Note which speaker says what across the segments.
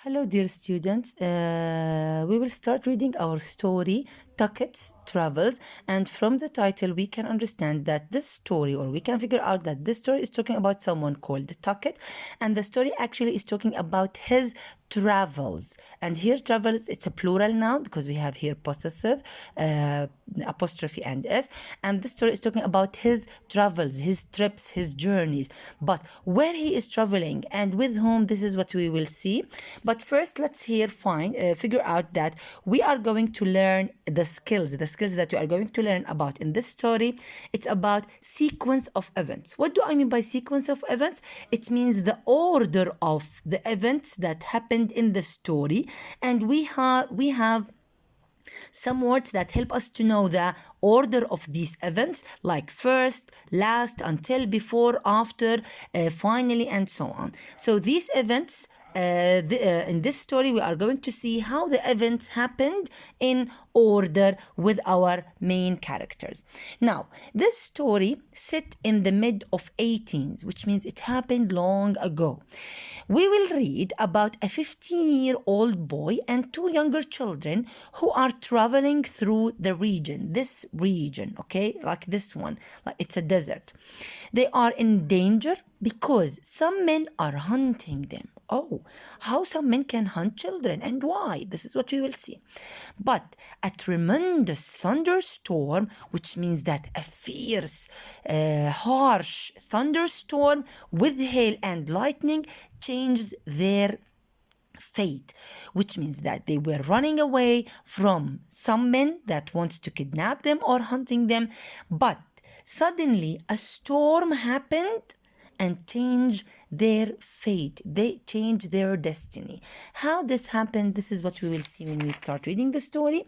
Speaker 1: Hello, dear students. We will start reading our story, Tucket's Travels. And from the title, we can understand that this story, or we can figure out that this story is talking about someone called Tucket. And the story actually is talking about his travels. And here, travels, it's a plural noun because we have here possessive, apostrophe, and s. And this story is talking about his travels, his trips, his journeys. But where he is traveling and with whom, this is what we will see. But first, let's figure out that we are going to learn the skills that we are going to learn about in this story. It's about sequence of events. What do I mean by sequence of events? It means the order of the events that happened in the story, and we have some words that help us to know the order of these events, like first, last, until, before, after, finally, and so on. So these events, in this story, we are going to see how the events happened in order with our main characters. Now, this story set in the mid of 18s, which means it happened long ago. We will read about a 15-year-old boy and two younger children who are traveling through this region, okay, like this one, like it's a desert. They are in danger because some men are hunting them. Oh, how some men can hunt children and why? This is what we will see. But a tremendous thunderstorm, which means that a fierce, harsh thunderstorm with hail and lightning changed their fate, which means that they were running away from some men that wants to kidnap them or hunting them, but suddenly a storm happened and changed their fate. They changed their destiny. How this happened, this is what we will see when we start reading the story.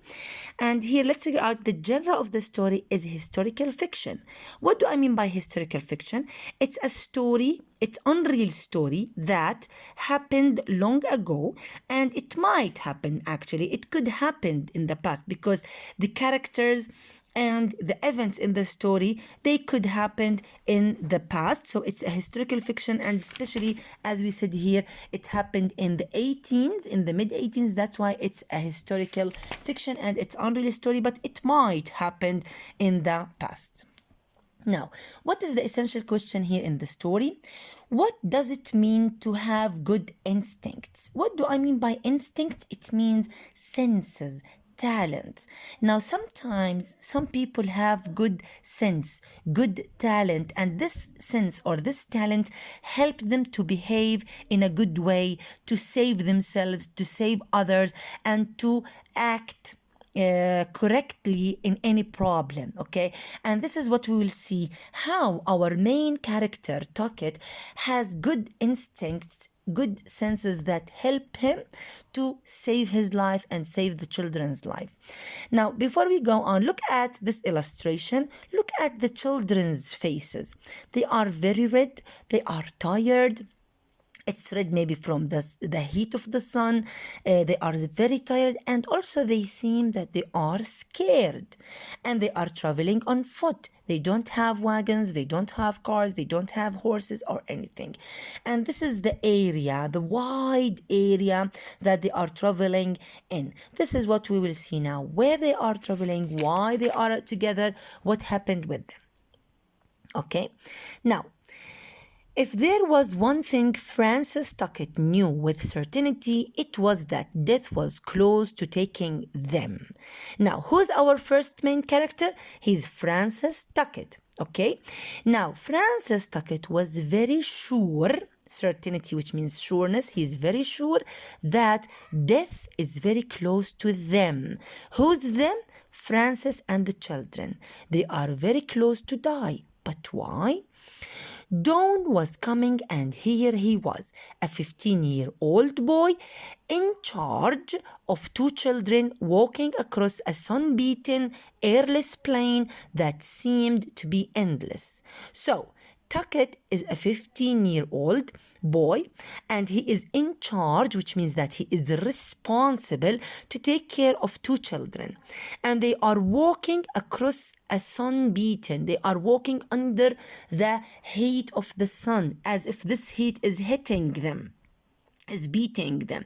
Speaker 1: And here, let's figure out the genre of the story is historical fiction. What do I mean by historical fiction? It's a story, it's unreal story that happened long ago, and it might happen actually. It could happen in the past because the characters and the events in the story, they could happen in the past. So it's a historical fiction, and especially as we said here, it happened in the 18s, in the mid 18s. That's why it's a historical fiction and it's unreal story, but it might happen in the past. Now, what is the essential question here in the story? What does it mean to have good instincts? What do I mean by instincts? It means senses, talents. Now, sometimes some people have good sense, good talent, and this sense or this talent help them to behave in a good way, to save themselves, to save others, and to act correctly in any problem, okay? And this is what we will see, how our main character Tucket has good instincts, good senses that help him to save his life and save the children's life. Now, before we go on, look at this illustration. Look at the children's faces. They are very red, they are tired. It's red maybe from the heat of the sun. They are very tired, and also they seem that they are scared, and they are traveling on foot. They don't have wagons, they don't have cars, they don't have horses or anything. And this is the area, the wide area that they are traveling in. This is what we will see now, where they are traveling, why they are together, what happened with them. Okay, now, if there was one thing Francis Tucket knew with certainty, it was that death was close to taking them. Now, who's our first main character? He's Francis Tucket, okay? Now, Francis Tucket was very sure, certainty, which means sureness, he's very sure that death is very close to them. Who's them? Francis and the children. They are very close to die. But why? Dawn was coming, and here he was, a 15-year-old boy in charge of two children walking across a sun-beaten, airless plain that seemed to be endless. So, Tucket is a 15-year-old boy, and he is in charge, which means that he is responsible to take care of two children. And they are walking across a sun-beaten. They are walking under the heat of the sun, as if this heat is hitting them. is beating them.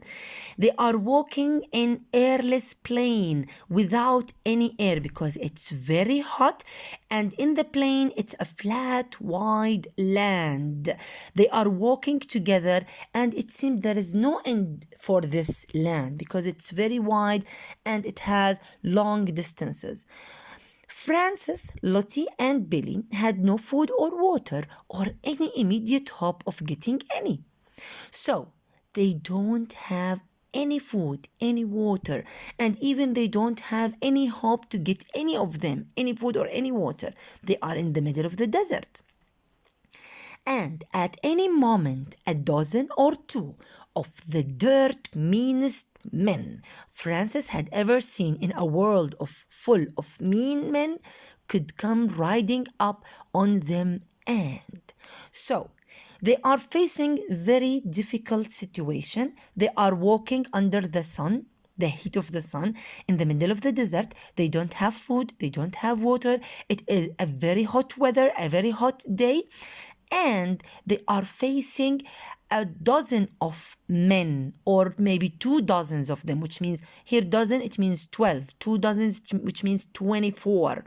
Speaker 1: They are walking in airless plane without any air because it's very hot, and in the plane it's a flat, wide land. They are walking together, and it seems there is no end for this land because it's very wide and it has long distances. Francis, Lottie, and Billy had no food or water or any immediate hope of getting any. So they don't have any food, any water, and even they don't have any hope to get any of them, any food or any water. They are in the middle of the desert. And at any moment, a dozen or two of the dirt meanest men Francis had ever seen in a world full of mean men could come riding up on them, and so they are facing very difficult situation. They are walking under the sun, the heat of the sun, in the middle of the desert. They don't have food, they don't have water. It is a very hot weather, a very hot day, and they are facing a dozen of men, or maybe 2 dozens of them, which means here dozen, it means 12, 2 dozens, which means 24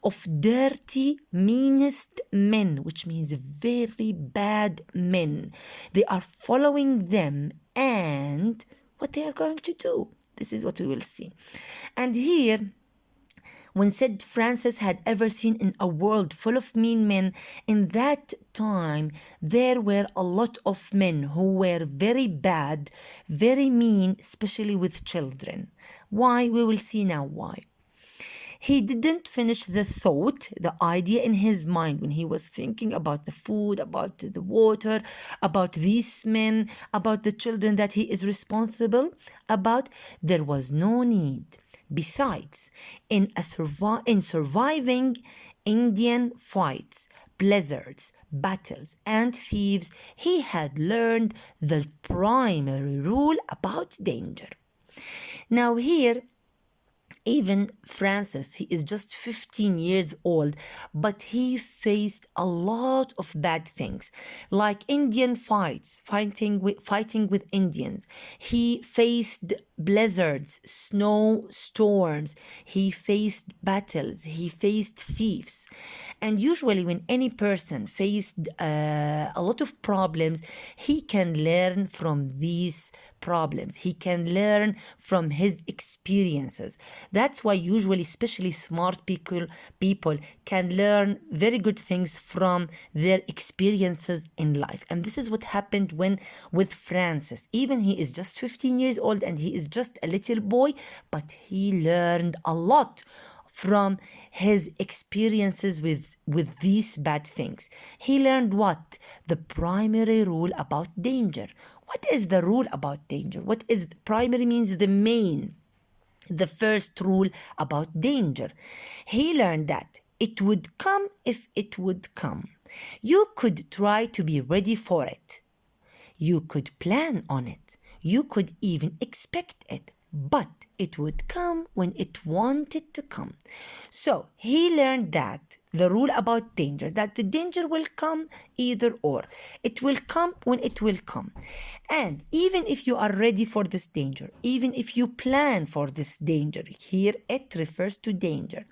Speaker 1: of dirty, meanest men, which means very bad men. They are following them, and what they are going to do, this is what we will see. And here, when said Francis had ever seen in a world full of mean men, in that time there were a lot of men who were very bad, very mean, especially with children. Why? We will see now why. He didn't finish the thought, the idea in his mind when he was thinking about the food, about the water, about these men, about the children that he is responsible about. There was no need. Besides, in surviving Indian fights, blizzards, battles, and thieves, he had learned the primary rule about danger. Now here, even Francis, he is just 15 years old, but he faced a lot of bad things, like Indian fights, fighting with Indians. He faced blizzards, snowstorms. He faced battles. He faced thieves. And usually when any person faced a lot of problems, he can learn from these problems. He can learn from his experiences. That's why usually, especially smart people can learn very good things from their experiences in life. And this is what happened with Francis. Even he is just 15 years old and he is just a little boy, but he learned a lot from his experiences with these bad things. He learned what? The primary rule about danger. What is the rule about danger? What is primary means the main, the first rule about danger. He learned that it would come if it would come. You could try to be ready for it. You could plan on it. You could even expect it, but it would come when it wanted to come. So he learned that the rule about danger, that the danger will come either or. It will come when it will come. And even if you are ready for this danger, even if you plan for this danger, here it refers to danger.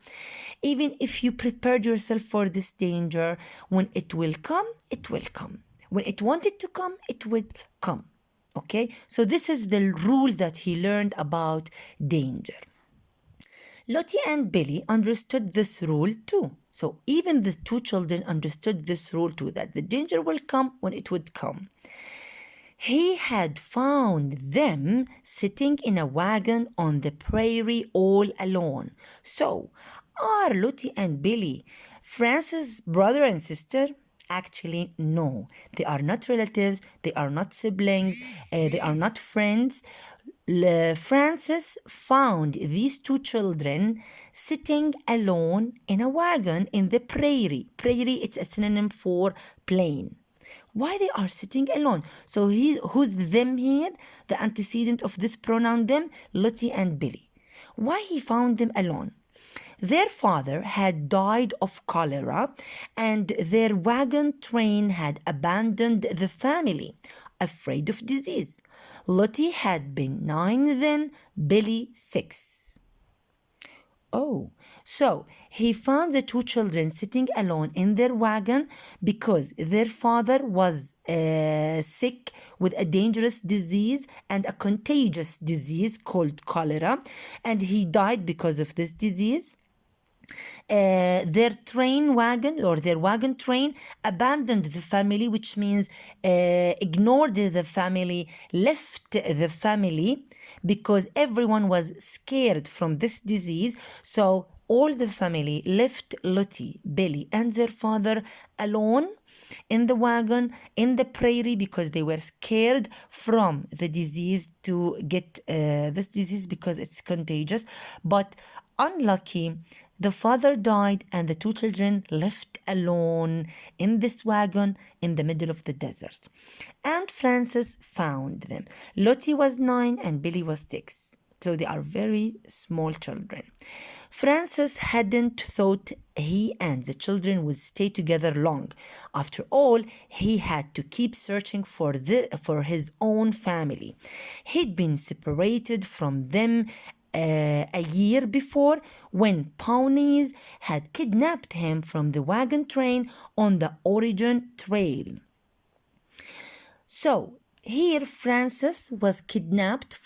Speaker 1: Even if you prepared yourself for this danger, when it will come, it will come. When it wanted to come, it will come. Okay, so this is the rule that he learned about danger. Lottie and Billy understood this rule too. So even the two children understood this rule too, that the danger will come when it would come. He had found them sitting in a wagon on the prairie all alone. So, are Lottie and Billy Francis' brother and sister? Actually, no. They are not relatives. They are not siblings. They are not friends. Francis found these two children sitting alone in a wagon in the prairie. Prairie, it's a synonym for plain. Why they are sitting alone? So who's them here? The antecedent of this pronoun them, Lottie and Billy. Why he found them alone? Their father had died of cholera, and their wagon train had abandoned the family, afraid of disease. Lottie had been 9 then, Billy 6. Oh, so he found the two children sitting alone in their wagon because their father was sick with a dangerous disease and a contagious disease called cholera, and he died because of this disease. Their train wagon or their wagon train abandoned the family, which means ignored the family, left the family because everyone was scared from this disease. So all the family left Lottie, Billy, and their father alone in the wagon in the prairie because they were scared from the disease to get this disease because it's contagious. But unlucky, the father died and the two children left alone in this wagon in the middle of the desert. And Francis found them. Lottie was 9 and Billy was 6. So they are very small children. Francis hadn't thought he and the children would stay together long. After all, he had to keep searching for his own family. He'd been separated from them a year before when ponies had kidnapped him from the wagon train on the Oregon Trail. So here Francis was kidnapped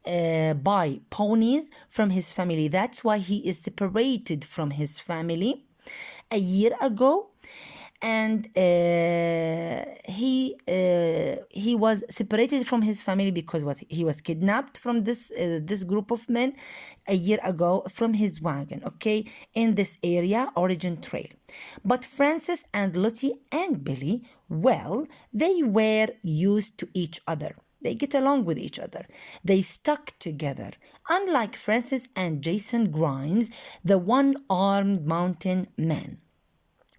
Speaker 1: by ponies from his family. That's why he is separated from his family a year ago. And he was separated from his family because he was kidnapped from this group of men a year ago from his wagon, okay, in this area, Oregon Trail. But Francis and Lottie and Billy, well, they were used to each other. They get along with each other. They stuck together. Unlike Francis and Jason Grimes, the one-armed mountain man.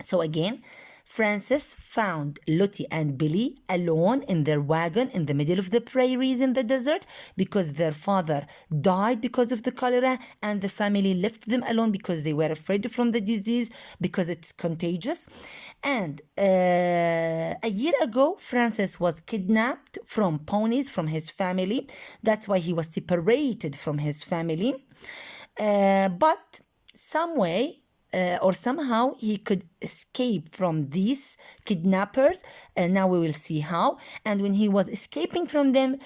Speaker 1: So again, Francis found Lottie and Billy alone in their wagon in the middle of the prairies in the desert because their father died because of the cholera, and the family left them alone because they were afraid from the disease because it's contagious. And a year ago, Francis was kidnapped from ponies from his family. That's why he was separated from his family. But some way, or somehow he could escape from these kidnappers. Now we will see how. And when he was escaping from them,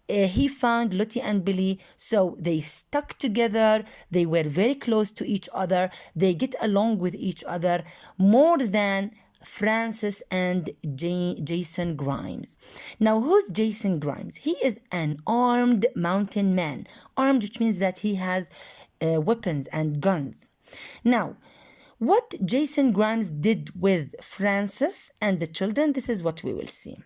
Speaker 1: he found Lottie and Billy, so they stuck together. They were very close to each other. They get along with each other more than Francis and Jason Grimes. Now, who's Jason Grimes? He is an armed mountain man. Armed, which means that he has weapons and guns. Now, what Jason Grimes did with Francis and the children, this is what we will see.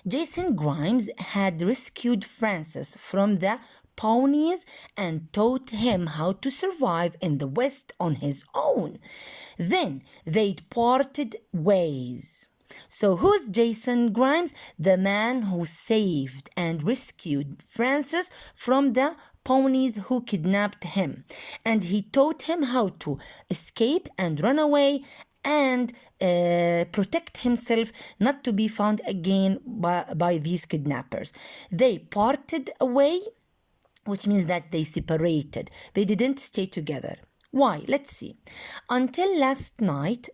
Speaker 1: Jason Grimes had rescued Francis from the ponies and taught him how to survive in the West on his own. Then they'd parted ways. So who's Jason Grimes? The man who saved and rescued Francis from the ponies who kidnapped him. And he taught him how to escape and run away and protect himself not to be found again by these kidnappers. They parted away, which means that they separated. They didn't stay together. Why? Let's see. Until last night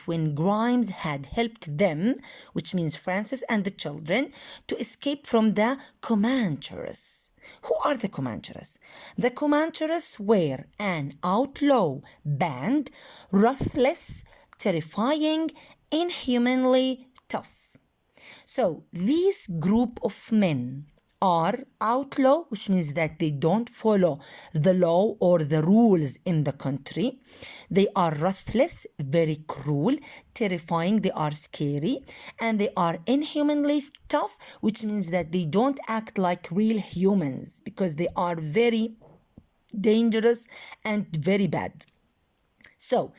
Speaker 1: when Grimes had helped them, which means Francis and the children, to escape from the Comanches. Who are the Comanches? The Comanches were an outlaw band, ruthless, terrifying, inhumanly tough. So this group of men are outlaw, which means that they don't follow the law or the rules in the country. They are ruthless, very cruel, terrifying, they are scary, and they are inhumanly tough, which means that they don't act like real humans because they are very dangerous and very bad. So,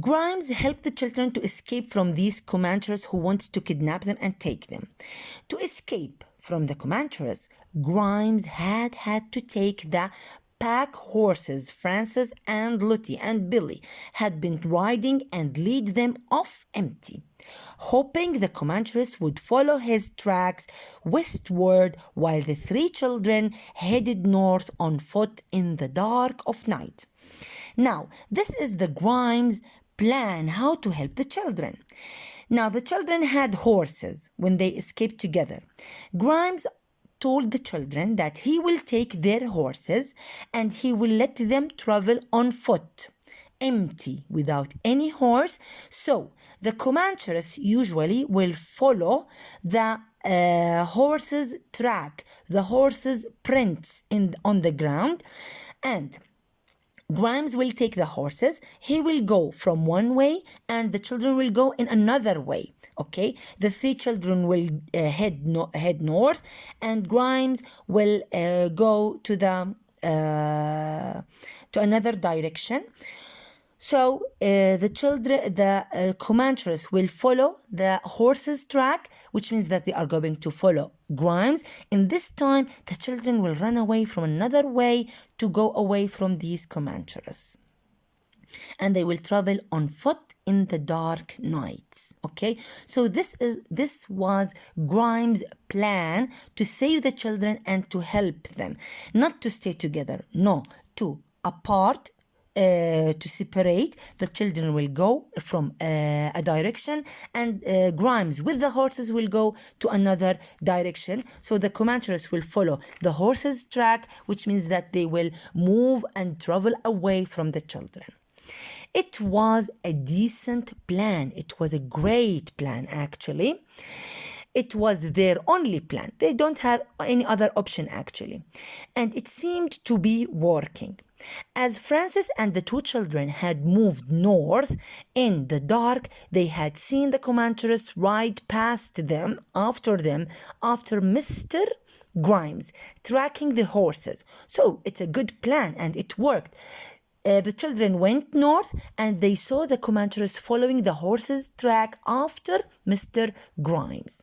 Speaker 1: Grimes helped the children to escape from these Comanches who wanted to kidnap them and take them. To escape from the Comanches, Grimes had to take the pack horses Francis and Lottie and Billy had been riding and lead them off empty. hoping the Comanches would follow his tracks westward while the three children headed north on foot in the dark of night. Now, this is the Grimes plan how to help the children. Now, the children had horses when they escaped together. Grimes told the children that he will take their horses and he will let them travel on foot, empty, without any horse. So the Comanches usually will follow the horse's track, the horse's prints on the ground, and Grimes will take the horses. He will go from one way and the children will go in another way. Okay, the three children will head north and Grimes will go to another direction. So the Comanches will follow the horse's track, which means that they are going to follow Grimes. In this time, the children will run away from another way to go away from these Comanches. And they will travel on foot in the dark nights. Okay, so this was Grimes' plan to save the children and to help them, not to stay together. No, to apart. To separate, the children will go from a direction and Grimes with the horses will go to another direction. So the Comanches will follow the horses' track, which means that they will move and travel away from the children. It was a decent plan. It was a great plan, actually. It was their only plan. They don't have any other option, actually. And it seemed to be working. As Francis and the two children had moved north in the dark, they had seen the Comanches ride past them after Mr. Grimes, tracking the horses. So it's a good plan and it worked. The children went north and they saw the Comanches following the horses' track after Mr. Grimes.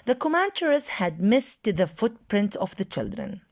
Speaker 1: The Comanches had missed the footprints of the children,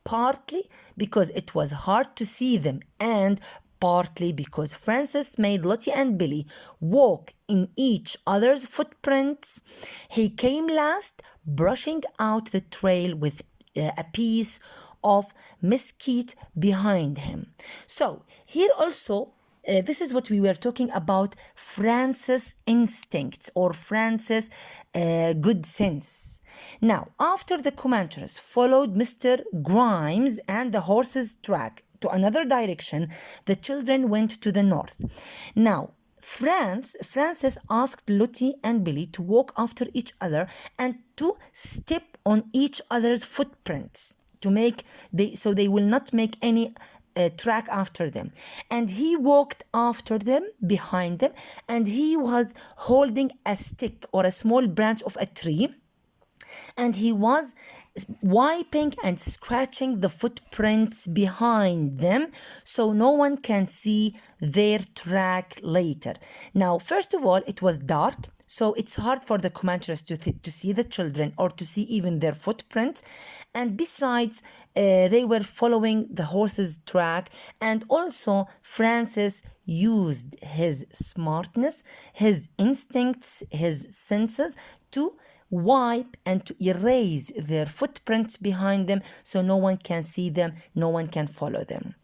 Speaker 1: partly because it was hard to see them and partly because Francis made Lottie and Billy walk in each other's footprints. He came last, brushing out the trail with a piece of mesquite behind him. So here also, this is what we were talking about, Francis' instincts or Francis' good sense. Now, after the Comanches followed Mr. Grimes and the horse's track to another direction, the children went to the north. Now, Francis asked Lottie and Billy to walk after each other and to step on each other's footprints so they will not make any track after them. And he walked after them, behind them, and he was holding a stick or a small branch of a tree, and he was wiping and scratching the footprints behind them so no one can see their track later. Now, first of all, it was dark, so it's hard for the Comanches to see the children or to see even their footprints. And besides, they were following the horse's track. And also, Francis used his smartness, his instincts, his senses to wipe and to erase their footprints behind them so no one can see them, no one can follow them.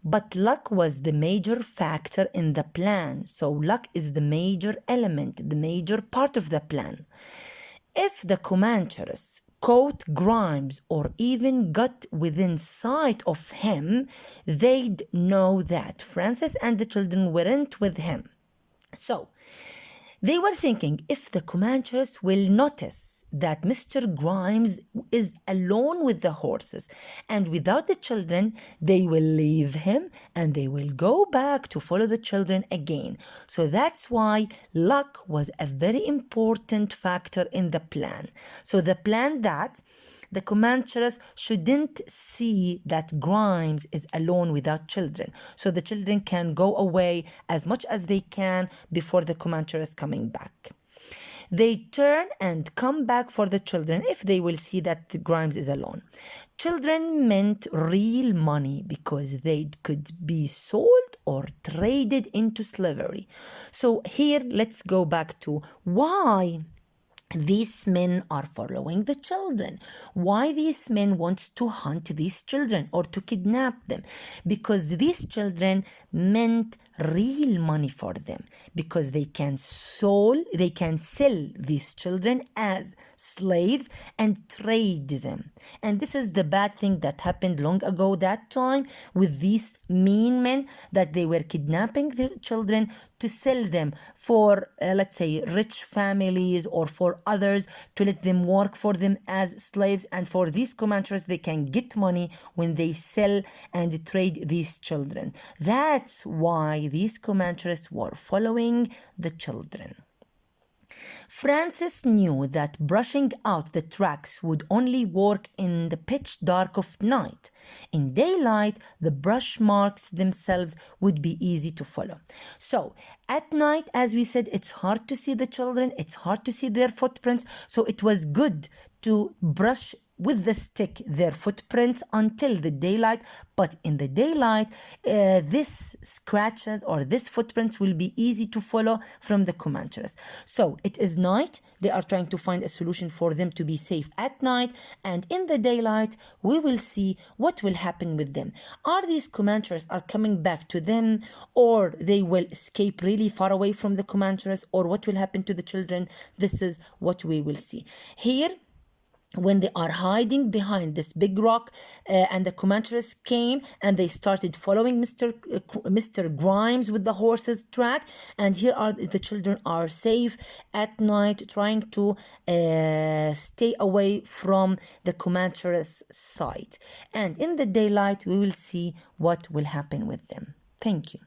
Speaker 1: But luck was the major factor in the plan. So luck is the major element, the major part of the plan. If the Comanches caught Grimes or even got within sight of him, they'd know that Francis and the children weren't with him. So they were thinking, if the Comanches will notice that Mr. Grimes is alone with the horses and without the children, they will leave him and they will go back to follow the children again. So that's why luck was a very important factor in the plan. So the plan that the Comanches shouldn't see that Grimes is alone without children. So the children can go away as much as they can before the Comanches coming back. They turn and come back for the children if they will see that the Grimes is alone. Children meant real money because they could be sold or traded into slavery. So here let's go back to why these men are following the children. Why these men want to hunt these children or to kidnap them? Because these children meant real money for them, because they can sell these children as slaves and trade them. And this is the bad thing that happened long ago that time with these mean men, that they were kidnapping their children to sell them for let's say rich families or for others, to let them work for them as slaves. And for these Comanches, they can get money when they sell and trade these children. That's why these Comanches were following the children. Francis knew that brushing out the tracks would only work in the pitch dark of night. In daylight, the brush marks themselves would be easy to follow. So, at night, as we said, it's hard to see the children, it's hard to see their footprints, so it was good to brush with the stick their footprints until the daylight. But in the daylight, this scratches or this footprints will be easy to follow from the Comanches. So it is night, they are trying to find a solution for them to be safe at night, and in the daylight we will see what will happen with them. Are these Comanches are coming back to them, or they will escape really far away from the Comanches, or what will happen to the children? This is what we will see here. When they are hiding behind this big rock, and the Comanches came and they started following Mr. Grimes with the horse's track, and here are the children are safe at night, trying to stay away from the Comanches' sight. And in the daylight we will see what will happen with them. Thank you.